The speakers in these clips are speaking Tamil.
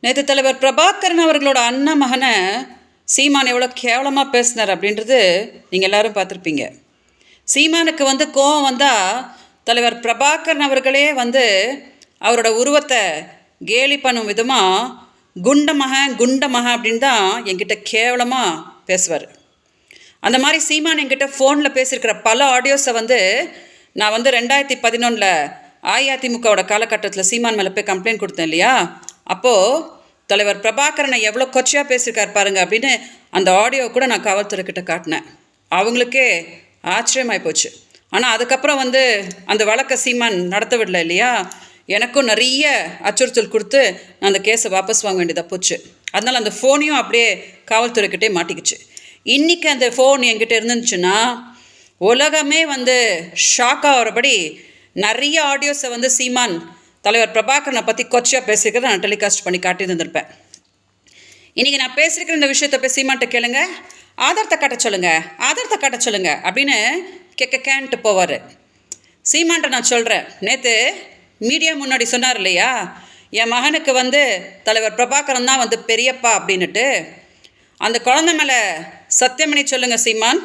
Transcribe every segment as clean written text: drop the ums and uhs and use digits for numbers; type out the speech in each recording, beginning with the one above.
நேற்று தலைவர் பிரபாகரன் அவர்களோட அண்ணா மகனை சீமான் எவ்வளோ கேவலமாக பேசினார் அப்படின்றது நீங்கள் எல்லோரும் பார்த்துருப்பீங்க. சீமானுக்கு கோவம் வந்தால் தலைவர் பிரபாகரன் அவர்களே அவரோட உருவத்தை கேலி பண்ணும் விதமாக குண்டமக அப்படின்னு தான் என்கிட்ட கேவலமாக பேசுவார். அந்த மாதிரி சீமான் என்கிட்ட ஃபோனில் பேசியிருக்கிற பல ஆடியோஸை நான் 2011 அஇஅதிமுகவோட காலகட்டத்தில் சீமான் மேலே போய் கம்ப்ளைண்ட் கொடுத்தேன் இல்லையா, அப்போது தலைவர் பிரபாகரனை எவ்வளோ கொச்சையாக பேசியிருக்கார் பாருங்கள் அப்படின்னு அந்த ஆடியோ கூட நான் காவல்துறைக்கிட்ட காட்டினேன். அவங்களுக்கே ஆச்சரியமாகி போச்சு. ஆனால் அதுக்கப்புறம் அந்த வழக்கை சீமான் நடத்த விடல இல்லையா, எனக்கும் நிறைய அச்சுறுத்தல் கொடுத்து நான் அந்த கேஸை வாபஸ் வாங்க வேண்டியதாக போச்சு. அதனால் அந்த ஃபோனையும் அப்படியே காவல்துறைக்கிட்டே மாட்டிக்கிச்சு. இன்றைக்கி அந்த ஃபோன் என்கிட்ட இருந்துச்சுன்னா உலகமே ஷாக் ஆகிறபடி நிறைய ஆடியோஸை சீமான் தலைவர் பிரபாகரனை பற்றி கொச்சையாக பேசியிருக்கிறத நான் டெலிகாஸ்ட் பண்ணி காட்டி தந்திருப்பேன். இன்றைக்கி நான் பேசியிருக்கிற இந்த விஷயத்தை போய் சீமான்ட்ட கேளுங்க, ஆதாரத்தை காட்ட சொல்லுங்க அப்படின்னு கேன்ட்டு போவார். சீமான்ட்ட நான் சொல்கிறேன், நேற்று மீடியா முன்னாடி சொன்னார் இல்லையா, என் மகனுக்கு தலைவர் பிரபாகரன் தான் பெரியப்பா அப்படின்னுட்டு. அந்த குழந்தை மேலே சத்தியம் பண்ணி சொல்லுங்கள் சீமான்,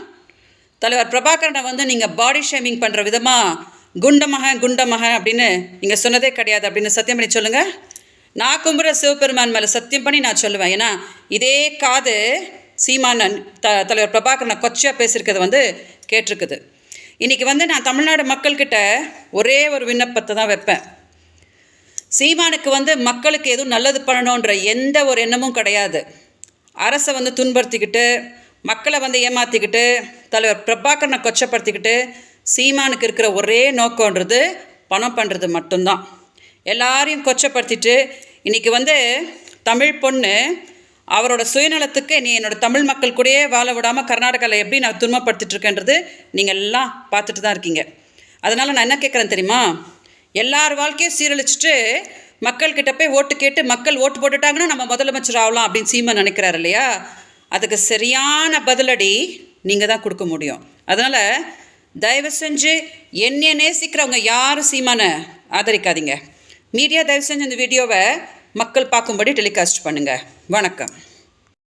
தலைவர் பிரபாகரனை நீங்கள் பாடி ஷேமிங் பண்ணுற விதமாக குண்டமக அப்படின்னு நீங்கள் சொன்னதே கிடையாது அப்படின்னு சத்தியம் பண்ணி சொல்லுங்கள். நான் கும்புற சிவபெருமான் மேலே சத்தியம் பண்ணி நான் சொல்லுவேன். ஏன்னா இதே காது சீமான் தலைவர் பிரபாகரனை கொச்சையாக பேசியிருக்கிறது கேட்டிருக்குது. இன்றைக்கி நான் தமிழ்நாடு மக்கள்கிட்ட ஒரே ஒரு விண்ணப்பத்தை தான் வைப்பேன். சீமானுக்கு மக்களுக்கு எதுவும் நல்லது பண்ணணுன்ற எந்த ஒரு எண்ணமும் கிடையாது. அரசை துன்படுத்திக்கிட்டு மக்களை ஏமாற்றிக்கிட்டு தலைவர் பிரபாகரனை கொச்சப்படுத்திக்கிட்டு சீமானுக்கு இருக்கிற ஒரே நோக்கன்றது பணம் பண்ணுறது மட்டும்தான். எல்லாரையும் கொச்சப்படுத்திட்டு இன்றைக்கி தமிழ் பொண்ணு அவரோட சுயநலத்துக்கு நீ என்னோடய தமிழ் மக்கள் கூடயே வாழ விடாமல் கர்நாடகாவில் எப்படி நான் துன்பப்படுத்திட்டுருக்கேன்றது நீங்கள் எல்லாம் பார்த்துட்டு தான் இருக்கீங்க. அதனால் நான் என்ன கேட்குறேன் தெரியுமா, எல்லார் வாழ்க்கையும் சீரழிச்சிட்டு மக்கள்கிட்ட போய் ஓட்டு கேட்டு மக்கள் ஓட்டு போட்டுட்டாங்கன்னா நம்ம முதலமைச்சர் ஆகலாம் அப்படின்னு சீமான் நினைக்கிறாரு இல்லையா, அதுக்கு சரியான பதிலடி நீங்கள் தான் கொடுக்க முடியும். அதனால் தயவு செஞ்சு என்னைய நேசிக்கிறவங்க யாரும் சீமானை ஆதரிக்காதீங்க. மீடியா தயவு செஞ்சு இந்த வீடியோவை மக்கள் பார்க்கும்படி டெலிகாஸ்ட் பண்ணுங்கள். வணக்கம்.